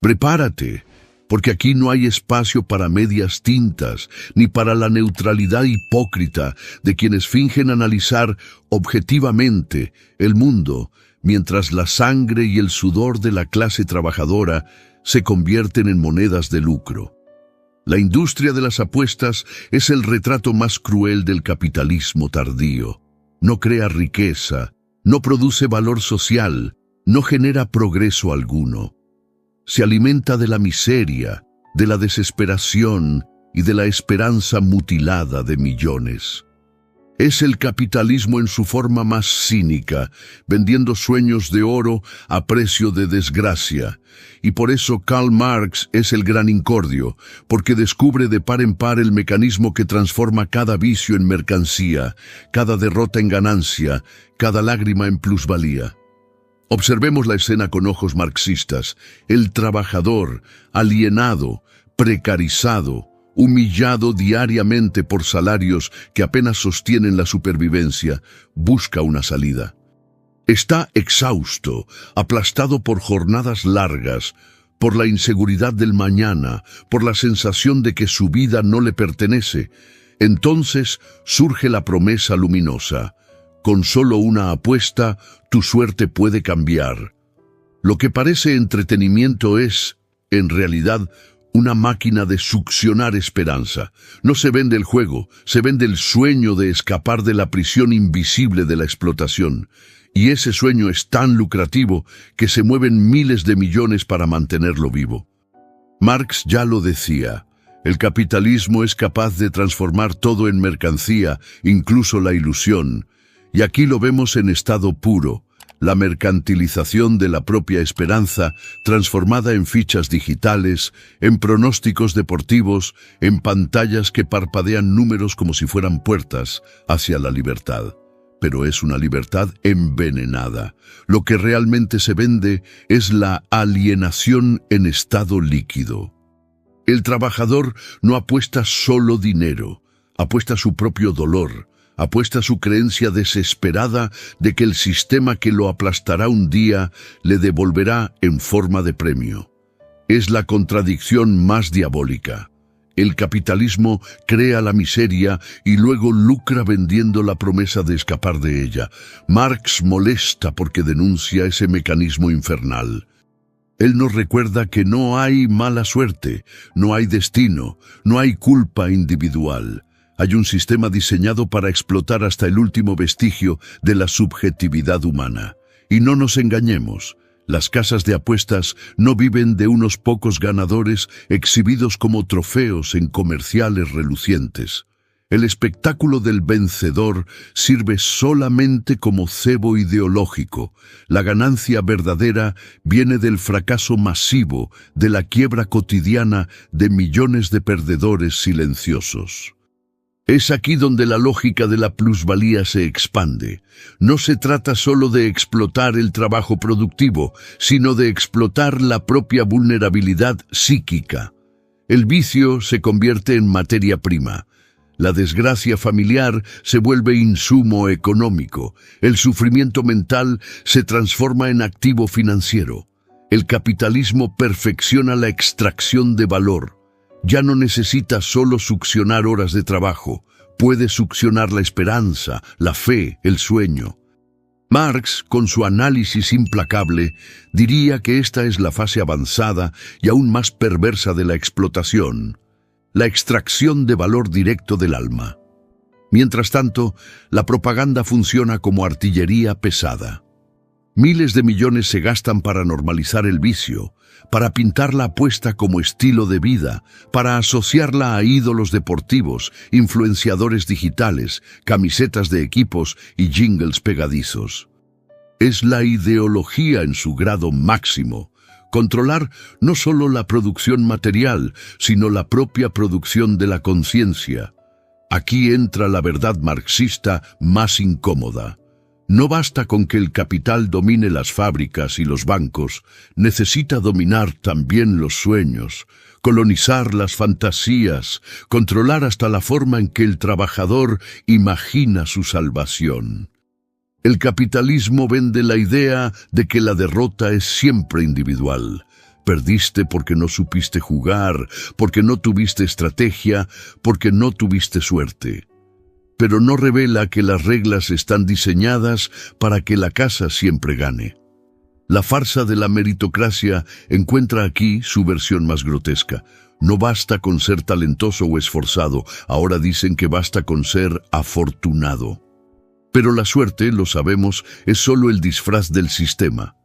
Prepárate, porque aquí no hay espacio para medias tintas, ni para la neutralidad hipócrita de quienes fingen analizar objetivamente el mundo, mientras la sangre y el sudor de la clase trabajadora se convierten en monedas de lucro. La industria de las apuestas es el retrato más cruel del capitalismo tardío. No crea riqueza, no produce valor social, no genera progreso alguno. Se alimenta de la miseria, de la desesperación y de la esperanza mutilada de millones. Es el capitalismo en su forma más cínica, vendiendo sueños de oro a precio de desgracia. Y por eso Karl Marx es el gran incordio, porque descubre de par en par el mecanismo que transforma cada vicio en mercancía, cada derrota en ganancia, cada lágrima en plusvalía. Observemos la escena con ojos marxistas. El trabajador, alienado, precarizado, humillado diariamente por salarios que apenas sostienen la supervivencia, busca una salida. Está exhausto, aplastado por jornadas largas, por la inseguridad del mañana, por la sensación de que su vida no le pertenece. Entonces surge la promesa luminosa: con solo una apuesta, tu suerte puede cambiar. Lo que parece entretenimiento es, en realidad, una máquina de succionar esperanza. No se vende el juego, se vende el sueño de escapar de la prisión invisible de la explotación. Y ese sueño es tan lucrativo que se mueven miles de millones para mantenerlo vivo. Marx ya lo decía: el capitalismo es capaz de transformar todo en mercancía, incluso la ilusión. Y aquí lo vemos en estado puro: la mercantilización de la propia esperanza, transformada en fichas digitales, en pronósticos deportivos, en pantallas que parpadean números como si fueran puertas hacia la libertad. Pero es una libertad envenenada. Lo que realmente se vende es la alienación en estado líquido. El trabajador no apuesta solo dinero, apuesta su propio dolor, apuesta su creencia desesperada de que el sistema que lo aplastará un día le devolverá en forma de premio. Es la contradicción más diabólica. El capitalismo crea la miseria y luego lucra vendiendo la promesa de escapar de ella. Marx molesta porque denuncia ese mecanismo infernal. Él nos recuerda que no hay mala suerte, no hay destino, no hay culpa individual. Hay un sistema diseñado para explotar hasta el último vestigio de la subjetividad humana. Y no nos engañemos, las casas de apuestas no viven de unos pocos ganadores exhibidos como trofeos en comerciales relucientes. El espectáculo del vencedor sirve solamente como cebo ideológico. La ganancia verdadera viene del fracaso masivo, de la quiebra cotidiana de millones de perdedores silenciosos. Es aquí donde la lógica de la plusvalía se expande. No se trata solo de explotar el trabajo productivo, sino de explotar la propia vulnerabilidad psíquica. El vicio se convierte en materia prima. La desgracia familiar se vuelve insumo económico. El sufrimiento mental se transforma en activo financiero. El capitalismo perfecciona la extracción de valor. Ya no necesita solo succionar horas de trabajo, puede succionar la esperanza, la fe, el sueño. Marx, con su análisis implacable, diría que esta es la fase avanzada y aún más perversa de la explotación, la extracción de valor directo del alma. Mientras tanto, la propaganda funciona como artillería pesada. Miles de millones se gastan para normalizar el vicio, para pintar la apuesta como estilo de vida, para asociarla a ídolos deportivos, influenciadores digitales, camisetas de equipos y jingles pegadizos. Es la ideología en su grado máximo. Controlar no solo la producción material, sino la propia producción de la conciencia. Aquí entra la verdad marxista más incómoda. No basta con que el capital domine las fábricas y los bancos, necesita dominar también los sueños, colonizar las fantasías, controlar hasta la forma en que el trabajador imagina su salvación. El capitalismo vende la idea de que la derrota es siempre individual, perdiste porque no supiste jugar, porque no tuviste estrategia, porque no tuviste suerte. Pero no revela que las reglas están diseñadas para que la casa siempre gane. La farsa de la meritocracia encuentra aquí su versión más grotesca. No basta con ser talentoso o esforzado, ahora dicen que basta con ser afortunado. Pero la suerte, lo sabemos, es solo el disfraz del sistema.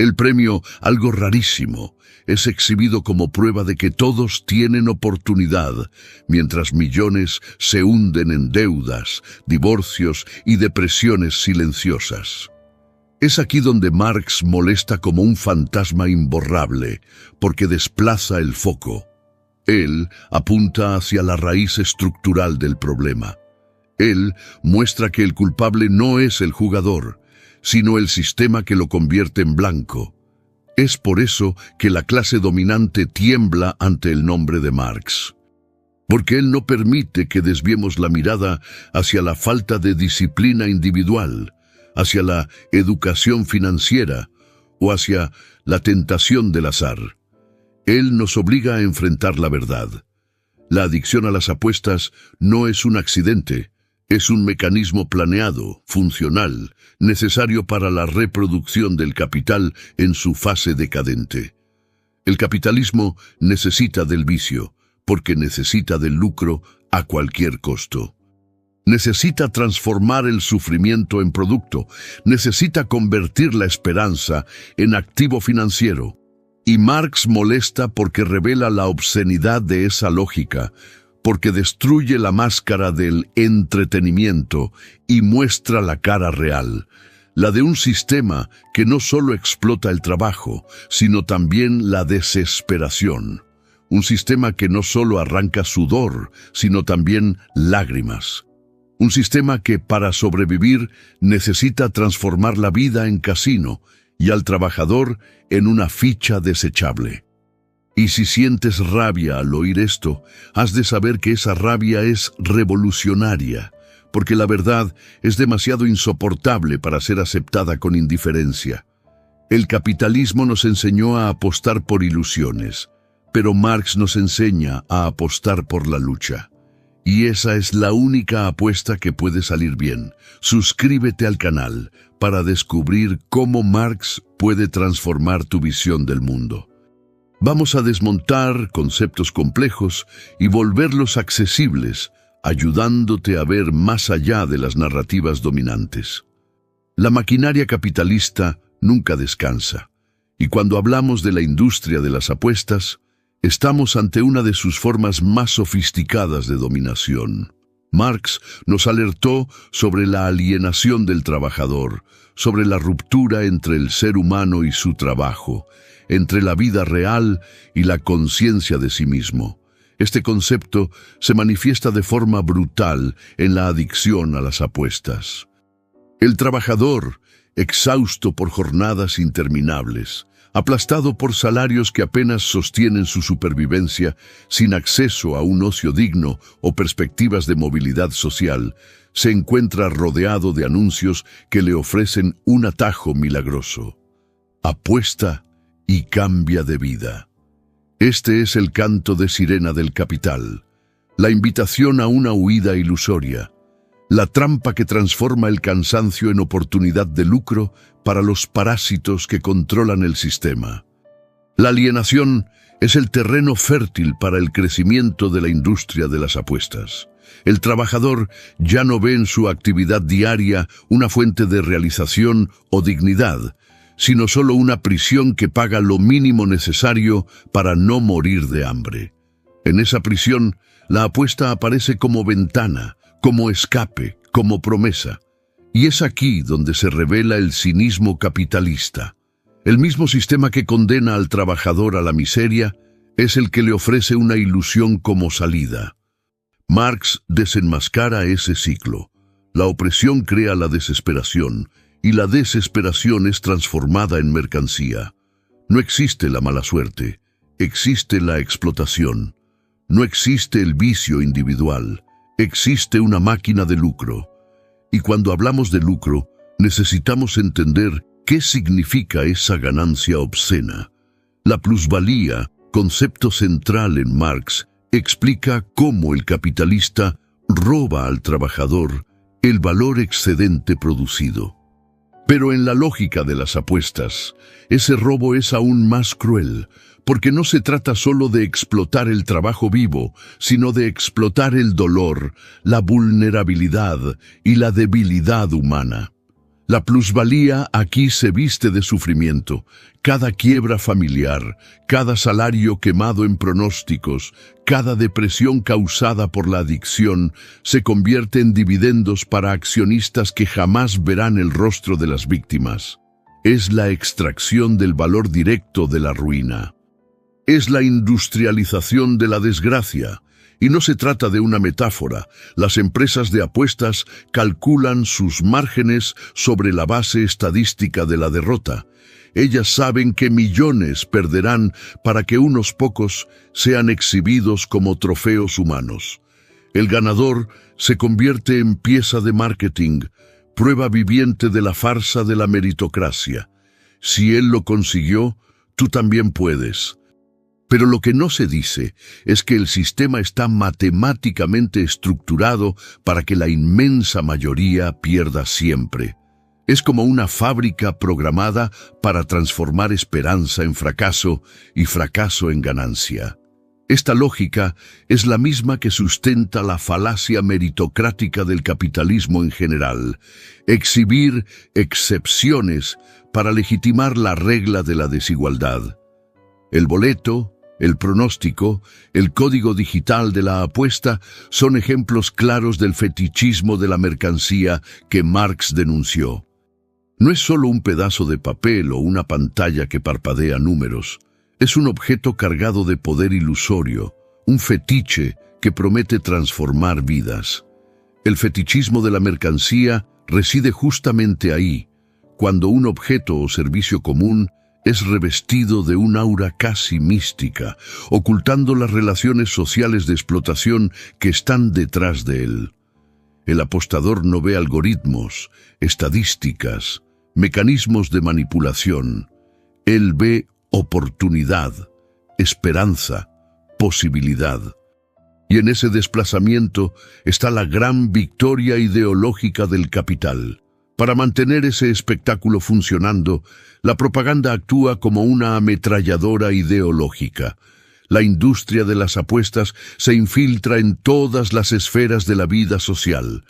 El premio, algo rarísimo, es exhibido como prueba de que todos tienen oportunidad, mientras millones se hunden en deudas, divorcios y depresiones silenciosas. Es aquí donde Marx molesta como un fantasma imborrable, porque desplaza el foco. Él apunta hacia la raíz estructural del problema. Él muestra que el culpable no es el jugador, sino el sistema que lo convierte en blanco. Es por eso que la clase dominante tiembla ante el nombre de Marx. Porque él no permite que desviemos la mirada hacia la falta de disciplina individual, hacia la educación financiera o hacia la tentación del azar. Él nos obliga a enfrentar la verdad. La adicción a las apuestas no es un accidente, es un mecanismo planeado, funcional, necesario para la reproducción del capital en su fase decadente. El capitalismo necesita del vicio, porque necesita del lucro a cualquier costo. Necesita transformar el sufrimiento en producto, necesita convertir la esperanza en activo financiero. Y Marx molesta porque revela la obscenidad de esa lógica, porque destruye la máscara del entretenimiento y muestra la cara real, la de un sistema que no solo explota el trabajo, sino también la desesperación. Un sistema que no solo arranca sudor, sino también lágrimas. Un sistema que, para sobrevivir, necesita transformar la vida en casino y al trabajador en una ficha desechable. Y si sientes rabia al oír esto, has de saber que esa rabia es revolucionaria, porque la verdad es demasiado insoportable para ser aceptada con indiferencia. El capitalismo nos enseñó a apostar por ilusiones, pero Marx nos enseña a apostar por la lucha. Y esa es la única apuesta que puede salir bien. Suscríbete al canal para descubrir cómo Marx puede transformar tu visión del mundo. Vamos a desmontar conceptos complejos y volverlos accesibles, ayudándote a ver más allá de las narrativas dominantes. La maquinaria capitalista nunca descansa, y cuando hablamos de la industria de las apuestas, estamos ante una de sus formas más sofisticadas de dominación. Marx nos alertó sobre la alienación del trabajador, sobre la ruptura entre el ser humano y su trabajo, entre la vida real y la conciencia de sí mismo. Este concepto se manifiesta de forma brutal en la adicción a las apuestas. El trabajador, exhausto por jornadas interminables, aplastado por salarios que apenas sostienen su supervivencia, sin acceso a un ocio digno o perspectivas de movilidad social, se encuentra rodeado de anuncios que le ofrecen un atajo milagroso. Apuesta y cambia de vida. Este es el canto de sirena del capital, la invitación a una huida ilusoria, la trampa que transforma el cansancio en oportunidad de lucro para los parásitos que controlan el sistema. La alienación es el terreno fértil para el crecimiento de la industria de las apuestas. El trabajador ya no ve en su actividad diaria una fuente de realización o dignidad, sino solo una prisión que paga lo mínimo necesario para no morir de hambre. En esa prisión, la apuesta aparece como ventana, como escape, como promesa. Y es aquí donde se revela el cinismo capitalista. El mismo sistema que condena al trabajador a la miseria es el que le ofrece una ilusión como salida. Marx desenmascara ese ciclo. La opresión crea la desesperación, y la desesperación es transformada en mercancía. No existe la mala suerte, existe la explotación. No existe el vicio individual, existe una máquina de lucro. Y cuando hablamos de lucro, necesitamos entender qué significa esa ganancia obscena. La plusvalía, concepto central en Marx, explica cómo el capitalista roba al trabajador el valor excedente producido. Pero en la lógica de las apuestas, ese robo es aún más cruel, porque no se trata solo de explotar el trabajo vivo, sino de explotar el dolor, la vulnerabilidad y la debilidad humana. La plusvalía aquí se viste de sufrimiento. Cada quiebra familiar, cada salario quemado en pronósticos, cada depresión causada por la adicción se convierte en dividendos para accionistas que jamás verán el rostro de las víctimas. Es la extracción del valor directo de la ruina. Es la industrialización de la desgracia. Y no se trata de una metáfora. Las empresas de apuestas calculan sus márgenes sobre la base estadística de la derrota. Ellas saben que millones perderán para que unos pocos sean exhibidos como trofeos humanos. El ganador se convierte en pieza de marketing, prueba viviente de la farsa de la meritocracia. Si él lo consiguió, tú también puedes. Pero lo que no se dice es que el sistema está matemáticamente estructurado para que la inmensa mayoría pierda siempre. Es como una fábrica programada para transformar esperanza en fracaso y fracaso en ganancia. Esta lógica es la misma que sustenta la falacia meritocrática del capitalismo en general: exhibir excepciones para legitimar la regla de la desigualdad. El boleto, el pronóstico, el código digital de la apuesta son ejemplos claros del fetichismo de la mercancía que Marx denunció. No es solo un pedazo de papel o una pantalla que parpadea números. Es un objeto cargado de poder ilusorio, un fetiche que promete transformar vidas. El fetichismo de la mercancía reside justamente ahí, cuando un objeto o servicio común es revestido de un aura casi mística, ocultando las relaciones sociales de explotación que están detrás de él. El apostador no ve algoritmos, estadísticas, mecanismos de manipulación. Él ve oportunidad, esperanza, posibilidad. Y en ese desplazamiento está la gran victoria ideológica del capital. Para mantener ese espectáculo funcionando, la propaganda actúa como una ametralladora ideológica. La industria de las apuestas se infiltra en todas las esferas de la vida social.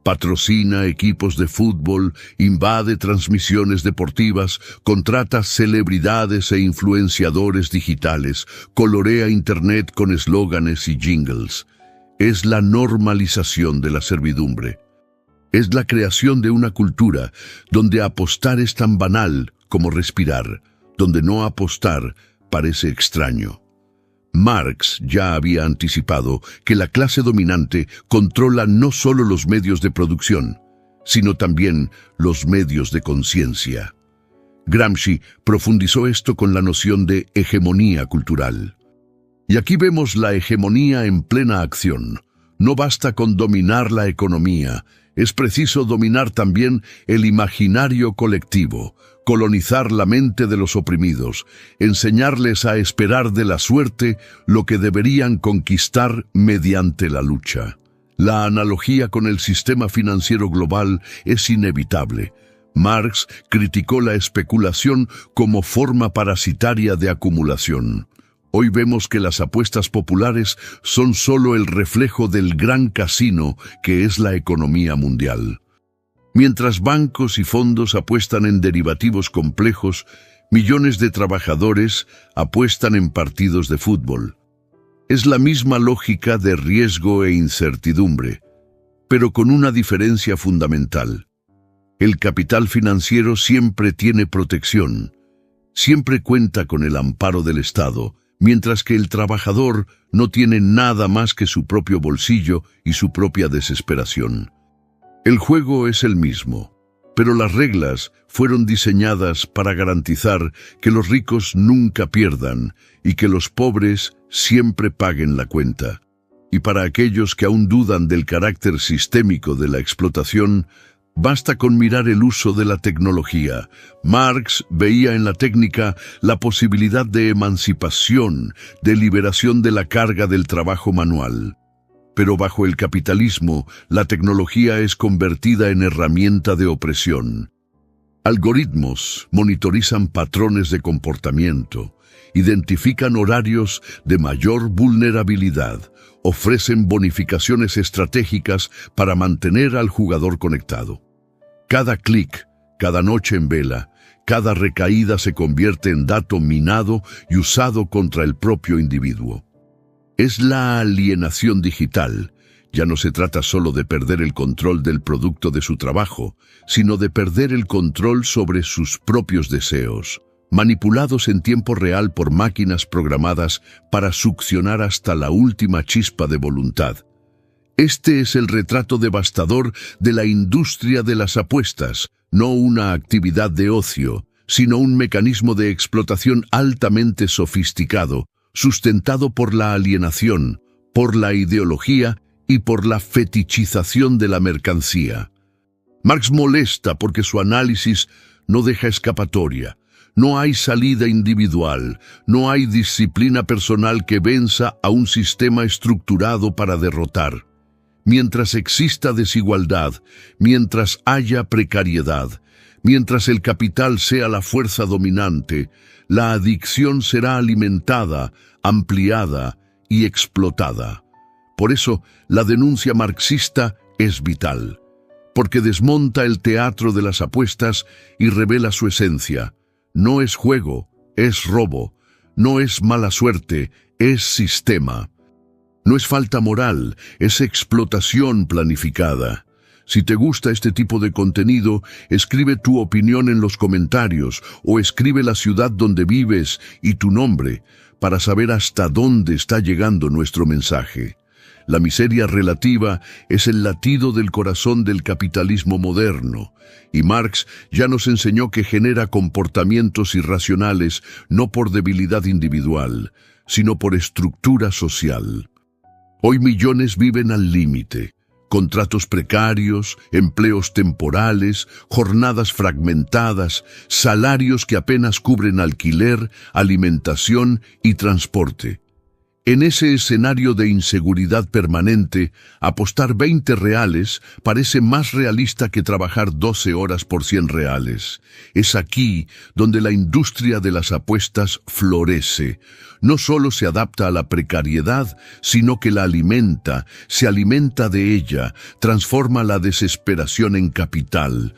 Patrocina equipos de fútbol, invade transmisiones deportivas, contrata celebridades e influenciadores digitales, colorea Internet con eslóganes y jingles. Es la normalización de la servidumbre. Es la creación de una cultura donde apostar es tan banal como respirar, donde no apostar parece extraño. Marx ya había anticipado que la clase dominante controla no solo los medios de producción, sino también los medios de conciencia. Gramsci profundizó esto con la noción de hegemonía cultural. Y aquí vemos la hegemonía en plena acción. No basta con dominar la economía, es preciso dominar también el imaginario colectivo, colonizar la mente de los oprimidos, enseñarles a esperar de la suerte lo que deberían conquistar mediante la lucha. La analogía con el sistema financiero global es inevitable. Marx criticó la especulación como forma parasitaria de acumulación. Hoy vemos que las apuestas populares son solo el reflejo del gran casino que es la economía mundial. Mientras bancos y fondos apuestan en derivativos complejos, millones de trabajadores apuestan en partidos de fútbol. Es la misma lógica de riesgo e incertidumbre, pero con una diferencia fundamental. El capital financiero siempre tiene protección, siempre cuenta con el amparo del Estado, mientras que el trabajador no tiene nada más que su propio bolsillo y su propia desesperación. El juego es el mismo, pero las reglas fueron diseñadas para garantizar que los ricos nunca pierdan y que los pobres siempre paguen la cuenta. Y para aquellos que aún dudan del carácter sistémico de la explotación, Basta con mirar el uso de la tecnología. Marx veía en la técnica la posibilidad de emancipación, de liberación de la carga del trabajo manual. Pero bajo el capitalismo, la tecnología es convertida en herramienta de opresión. Algoritmos monitorizan patrones de comportamiento, identifican horarios de mayor vulnerabilidad, ofrecen bonificaciones estratégicas para mantener al jugador conectado. Cada clic, cada noche en vela, cada recaída se convierte en dato minado y usado contra el propio individuo. Es la alienación digital. Ya no se trata solo de perder el control del producto de su trabajo, sino de perder el control sobre sus propios deseos, manipulados en tiempo real por máquinas programadas para succionar hasta la última chispa de voluntad. Este es el retrato devastador de la industria de las apuestas, no una actividad de ocio, sino un mecanismo de explotación altamente sofisticado, sustentado por la alienación, por la ideología y por la fetichización de la mercancía. Marx molesta porque su análisis no deja escapatoria. No hay salida individual, no hay disciplina personal que venza a un sistema estructurado para derrotar. Mientras exista desigualdad, mientras haya precariedad, mientras el capital sea la fuerza dominante, la adicción será alimentada, ampliada y explotada. Por eso, la denuncia marxista es vital, porque desmonta el teatro de las apuestas y revela su esencia. No es juego, es robo. No es mala suerte, es sistema. No es falta moral, es explotación planificada. Si te gusta este tipo de contenido, escribe tu opinión en los comentarios o escribe la ciudad donde vives y tu nombre para saber hasta dónde está llegando nuestro mensaje. La miseria relativa es el latido del corazón del capitalismo moderno, y Marx ya nos enseñó que genera comportamientos irracionales no por debilidad individual, sino por estructura social. Hoy millones viven al límite. Contratos precarios, empleos temporales, jornadas fragmentadas, salarios que apenas cubren alquiler, alimentación y transporte. En ese escenario de inseguridad permanente, apostar 20 reales parece más realista que trabajar 12 horas por 100 reales. Es aquí donde la industria de las apuestas florece. No solo se adapta a la precariedad, sino que la alimenta, se alimenta de ella, transforma la desesperación en capital.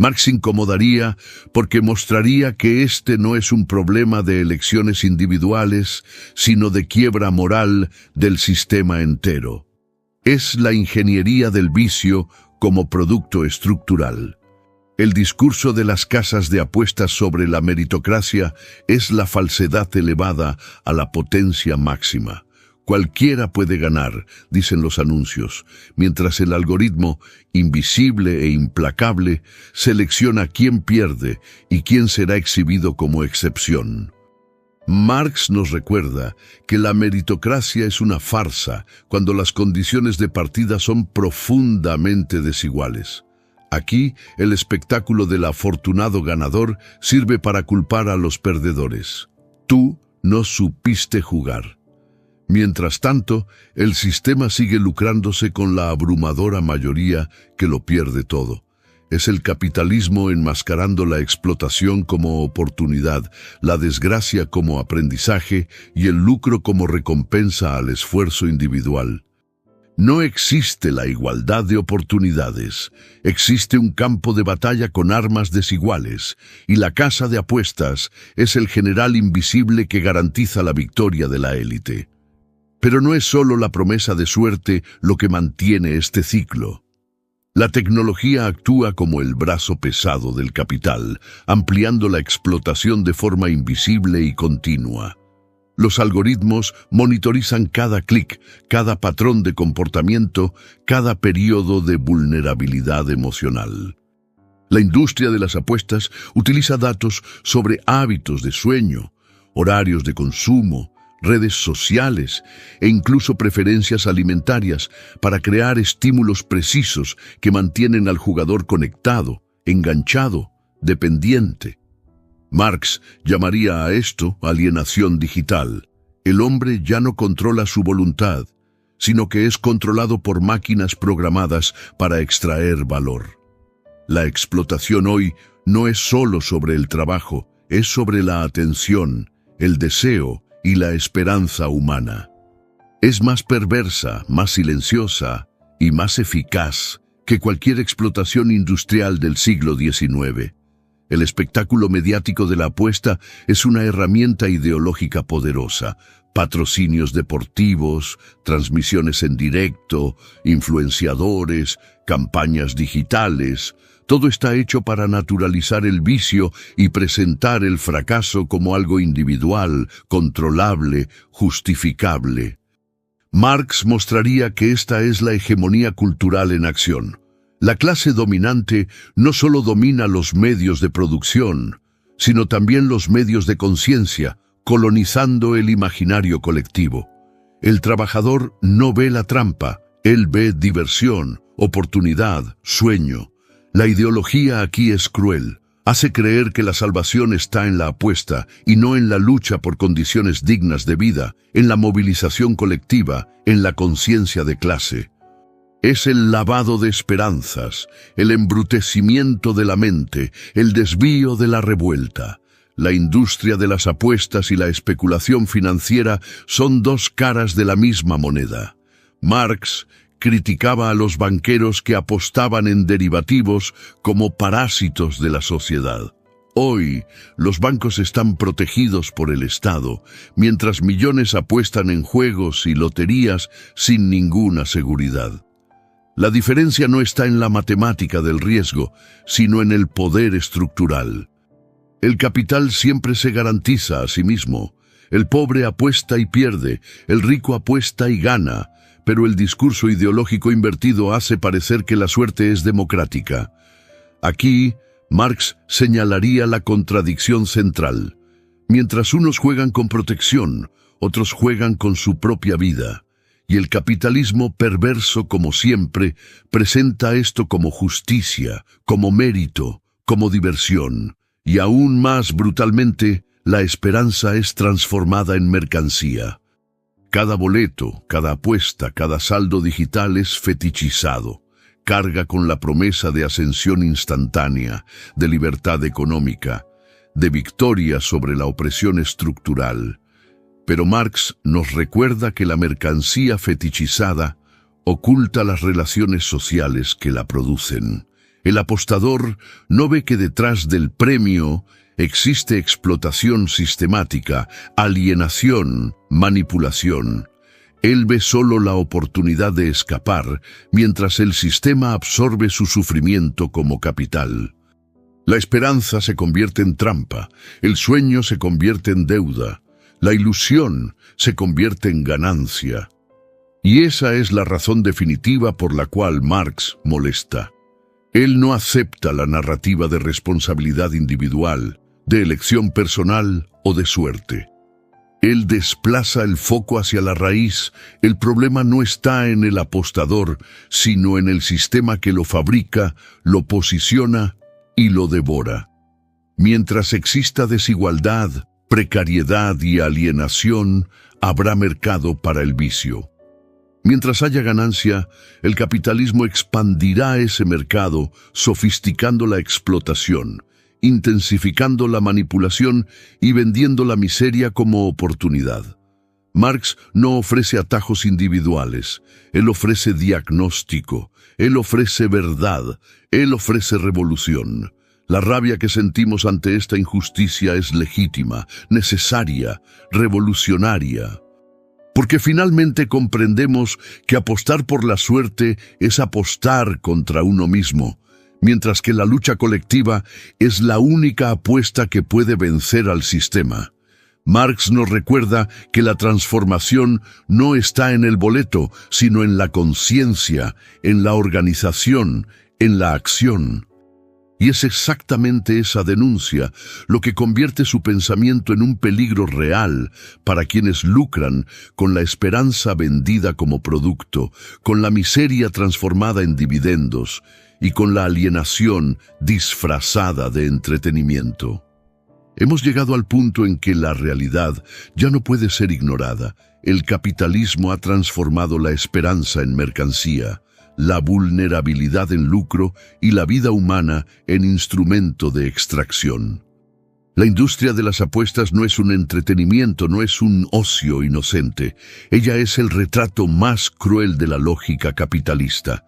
Marx incomodaría porque mostraría que este no es un problema de elecciones individuales, sino de quiebra moral del sistema entero. Es la ingeniería del vicio como producto estructural. El discurso de las casas de apuestas sobre la meritocracia es la falsedad elevada a la potencia máxima. Cualquiera puede ganar, dicen los anuncios, mientras el algoritmo, invisible e implacable, selecciona quién pierde y quién será exhibido como excepción. Marx nos recuerda que la meritocracia es una farsa cuando las condiciones de partida son profundamente desiguales. Aquí, el espectáculo del afortunado ganador sirve para culpar a los perdedores. Tú no supiste jugar. Mientras tanto, el sistema sigue lucrándose con la abrumadora mayoría que lo pierde todo. Es el capitalismo enmascarando la explotación como oportunidad, la desgracia como aprendizaje y el lucro como recompensa al esfuerzo individual. No existe la igualdad de oportunidades. Existe un campo de batalla con armas desiguales, y la casa de apuestas es el general invisible que garantiza la victoria de la élite. Pero no es solo la promesa de suerte lo que mantiene este ciclo. La tecnología actúa como el brazo pesado del capital, ampliando la explotación de forma invisible y continua. Los algoritmos monitorizan cada clic, cada patrón de comportamiento, cada periodo de vulnerabilidad emocional. La industria de las apuestas utiliza datos sobre hábitos de sueño, horarios de consumo, redes sociales e incluso preferencias alimentarias para crear estímulos precisos que mantienen al jugador conectado, enganchado, dependiente. Marx llamaría a esto alienación digital. El hombre ya no controla su voluntad, sino que es controlado por máquinas programadas para extraer valor. La explotación hoy no es solo sobre el trabajo, es sobre la atención, el deseo y la esperanza humana. Es más perversa, más silenciosa y más eficaz que cualquier explotación industrial del siglo XIX. El espectáculo mediático de la apuesta es una herramienta ideológica poderosa. Patrocinios deportivos, transmisiones en directo, influenciadores, campañas digitales. Todo está hecho para naturalizar el vicio y presentar el fracaso como algo individual, controlable, justificable. Marx mostraría que esta es la hegemonía cultural en acción. La clase dominante no solo domina los medios de producción, sino también los medios de conciencia, colonizando el imaginario colectivo. El trabajador no ve la trampa, él ve diversión, oportunidad, sueño. La ideología aquí es cruel. Hace creer que la salvación está en la apuesta y no en la lucha por condiciones dignas de vida, en la movilización colectiva, en la conciencia de clase. Es el lavado de esperanzas, el embrutecimiento de la mente, el desvío de la revuelta. La industria de las apuestas y la especulación financiera son dos caras de la misma moneda. Marx criticaba a los banqueros que apostaban en derivativos como parásitos de la sociedad. Hoy, los bancos están protegidos por el Estado, mientras millones apuestan en juegos y loterías sin ninguna seguridad. La diferencia no está en la matemática del riesgo, sino en el poder estructural. El capital siempre se garantiza a sí mismo. El pobre apuesta y pierde, el rico apuesta y gana, pero el discurso ideológico invertido hace parecer que la suerte es democrática. Aquí, Marx señalaría la contradicción central. Mientras unos juegan con protección, otros juegan con su propia vida. Y el capitalismo perverso, como siempre, presenta esto como justicia, como mérito, como diversión. Y aún más brutalmente, la esperanza es transformada en mercancía. Cada boleto, cada apuesta, cada saldo digital es fetichizado. Carga con la promesa de ascensión instantánea, de libertad económica, de victoria sobre la opresión estructural. Pero Marx nos recuerda que la mercancía fetichizada oculta las relaciones sociales que la producen. El apostador no ve que detrás del premio existe explotación sistemática, alienación, manipulación. Él ve solo la oportunidad de escapar, mientras el sistema absorbe su sufrimiento como capital. La esperanza se convierte en trampa, el sueño se convierte en deuda, la ilusión se convierte en ganancia. Y esa es la razón definitiva por la cual Marx molesta. Él no acepta la narrativa de responsabilidad individual, de elección personal o de suerte. Él desplaza el foco hacia la raíz. El problema no está en el apostador, sino en el sistema que lo fabrica, lo posiciona y lo devora. Mientras exista desigualdad, precariedad y alienación, habrá mercado para el vicio. Mientras haya ganancia, el capitalismo expandirá ese mercado, sofisticando la explotación, intensificando la manipulación y vendiendo la miseria como oportunidad. Marx no ofrece atajos individuales, él ofrece diagnóstico, él ofrece verdad, él ofrece revolución. La rabia que sentimos ante esta injusticia es legítima, necesaria, revolucionaria. Porque finalmente comprendemos que apostar por la suerte es apostar contra uno mismo, mientras que la lucha colectiva es la única apuesta que puede vencer al sistema. Marx nos recuerda que la transformación no está en el boleto, sino en la conciencia, en la organización, en la acción. Y es exactamente esa denuncia lo que convierte su pensamiento en un peligro real para quienes lucran con la esperanza vendida como producto, con la miseria transformada en dividendos y con la alienación disfrazada de entretenimiento. Hemos llegado al punto en que la realidad ya no puede ser ignorada. El capitalismo ha transformado la esperanza en mercancía, la vulnerabilidad en lucro y la vida humana en instrumento de extracción. La industria de las apuestas no es un entretenimiento, no es un ocio inocente. Ella es el retrato más cruel de la lógica capitalista.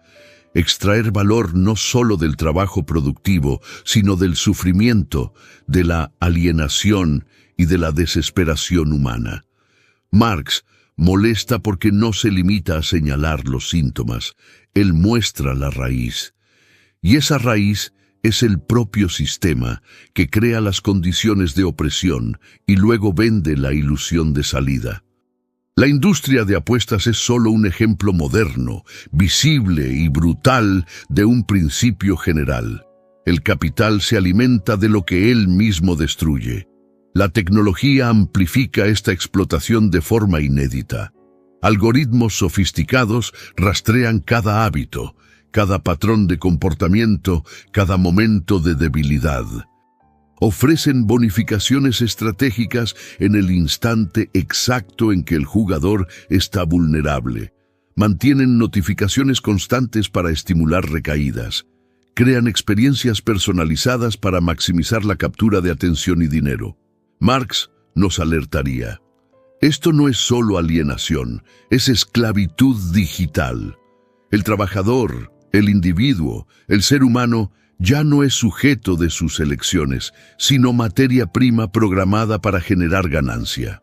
Extraer valor no solo del trabajo productivo, sino del sufrimiento, de la alienación y de la desesperación humana. Marx molesta porque no se limita a señalar los síntomas, él muestra la raíz. Y esa raíz es el propio sistema que crea las condiciones de opresión y luego vende la ilusión de salida. La industria de apuestas es solo un ejemplo moderno, visible y brutal de un principio general. El capital se alimenta de lo que él mismo destruye. La tecnología amplifica esta explotación de forma inédita. Algoritmos sofisticados rastrean cada hábito, cada patrón de comportamiento, cada momento de debilidad. Ofrecen bonificaciones estratégicas en el instante exacto en que el jugador está vulnerable. Mantienen notificaciones constantes para estimular recaídas. Crean experiencias personalizadas para maximizar la captura de atención y dinero. Marx nos alertaría. Esto no es solo alienación, es esclavitud digital. El trabajador, el individuo, el ser humano, ya no es sujeto de sus elecciones, sino materia prima programada para generar ganancia.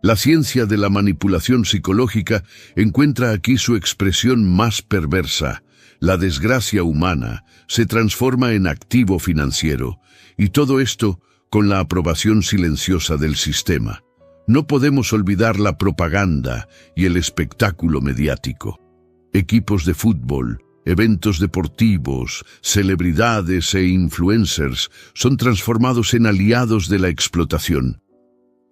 La ciencia de la manipulación psicológica encuentra aquí su expresión más perversa. La desgracia humana se transforma en activo financiero, y todo esto con la aprobación silenciosa del sistema. No podemos olvidar la propaganda y el espectáculo mediático. Equipos de fútbol, eventos deportivos, celebridades e influencers son transformados en aliados de la explotación.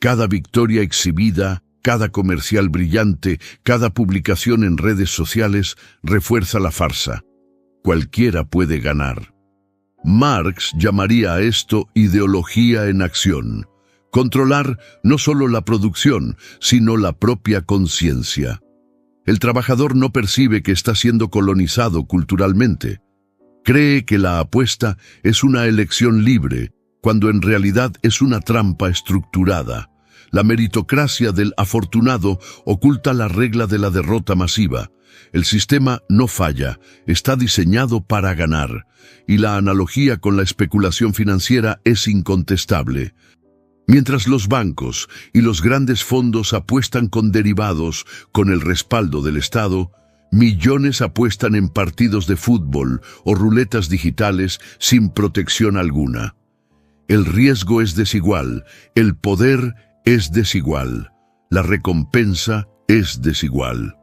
Cada victoria exhibida, cada comercial brillante, cada publicación en redes sociales refuerza la farsa. Cualquiera puede ganar. Marx llamaría a esto ideología en acción. Controlar no solo la producción, sino la propia conciencia. El trabajador no percibe que está siendo colonizado culturalmente. Cree que la apuesta es una elección libre, cuando en realidad es una trampa estructurada. La meritocracia del afortunado oculta la regla de la derrota masiva. El sistema no falla, está diseñado para ganar, y la analogía con la especulación financiera es incontestable. Mientras los bancos y los grandes fondos apuestan con derivados con el respaldo del Estado, millones apuestan en partidos de fútbol o ruletas digitales sin protección alguna. El riesgo es desigual, el poder es desigual, la recompensa es desigual.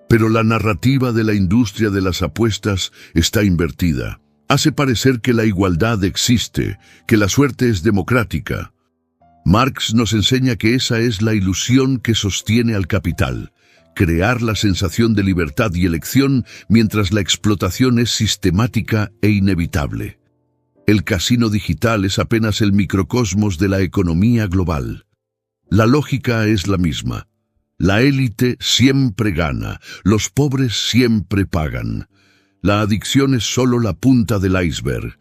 Pero la narrativa de la industria de las apuestas está invertida. Hace parecer que la igualdad existe, que la suerte es democrática. Marx nos enseña que esa es la ilusión que sostiene al capital, crear la sensación de libertad y elección mientras la explotación es sistemática e inevitable. El casino digital es apenas el microcosmos de la economía global. La lógica es la misma. La élite siempre gana, los pobres siempre pagan. La adicción es solo la punta del iceberg.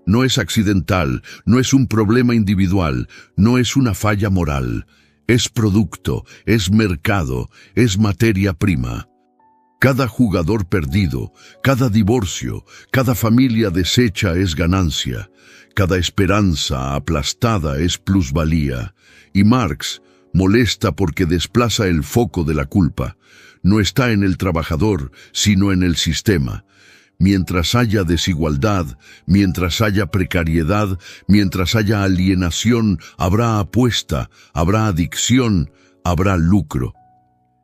No es accidental, no es un problema individual, no es una falla moral. Es producto, es mercado, es materia prima. Cada jugador perdido, cada divorcio, cada familia deshecha es ganancia. Cada esperanza aplastada es plusvalía. Y Marx molesta porque desplaza el foco de la culpa. No está en el trabajador, sino en el sistema. Mientras haya desigualdad, mientras haya precariedad, mientras haya alienación, habrá apuesta, habrá adicción, habrá lucro.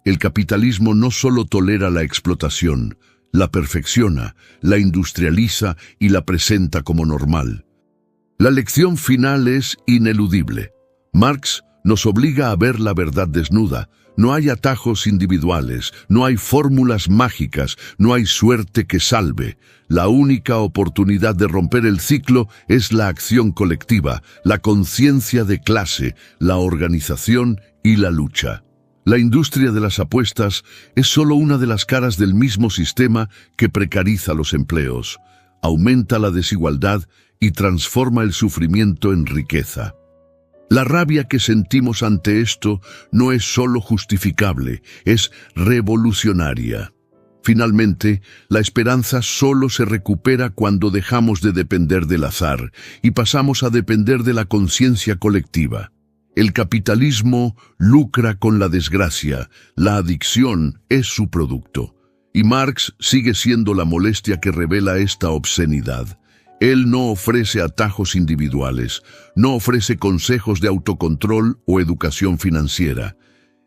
El capitalismo no solo tolera la explotación, la perfecciona, la industrializa y la presenta como normal. La lección final es ineludible. Marx nos obliga a ver la verdad desnuda. No hay atajos individuales, no hay fórmulas mágicas, no hay suerte que salve. La única oportunidad de romper el ciclo es la acción colectiva, la conciencia de clase, la organización y la lucha. La industria de las apuestas es solo una de las caras del mismo sistema que precariza los empleos, aumenta la desigualdad y transforma el sufrimiento en riqueza. La rabia que sentimos ante esto no es solo justificable, es revolucionaria. Finalmente, la esperanza solo se recupera cuando dejamos de depender del azar y pasamos a depender de la conciencia colectiva. El capitalismo lucra con la desgracia, la adicción es su producto. Y Marx sigue siendo la molestia que revela esta obscenidad. Él no ofrece atajos individuales, no ofrece consejos de autocontrol o educación financiera.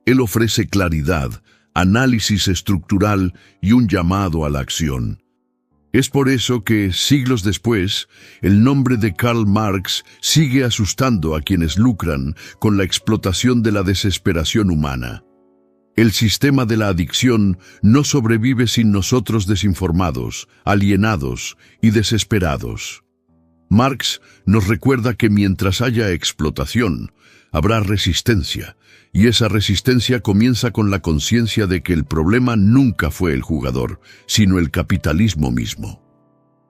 Él ofrece claridad, análisis estructural y un llamado a la acción. Es por eso que, siglos después, el nombre de Karl Marx sigue asustando a quienes lucran con la explotación de la desesperación humana. El sistema de la adicción no sobrevive sin nosotros desinformados, alienados y desesperados. Marx nos recuerda que mientras haya explotación, habrá resistencia, y esa resistencia comienza con la conciencia de que el problema nunca fue el jugador, sino el capitalismo mismo.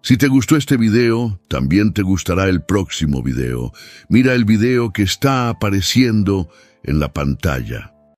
Si te gustó este video, también te gustará el próximo video. Mira el video que está apareciendo en la pantalla.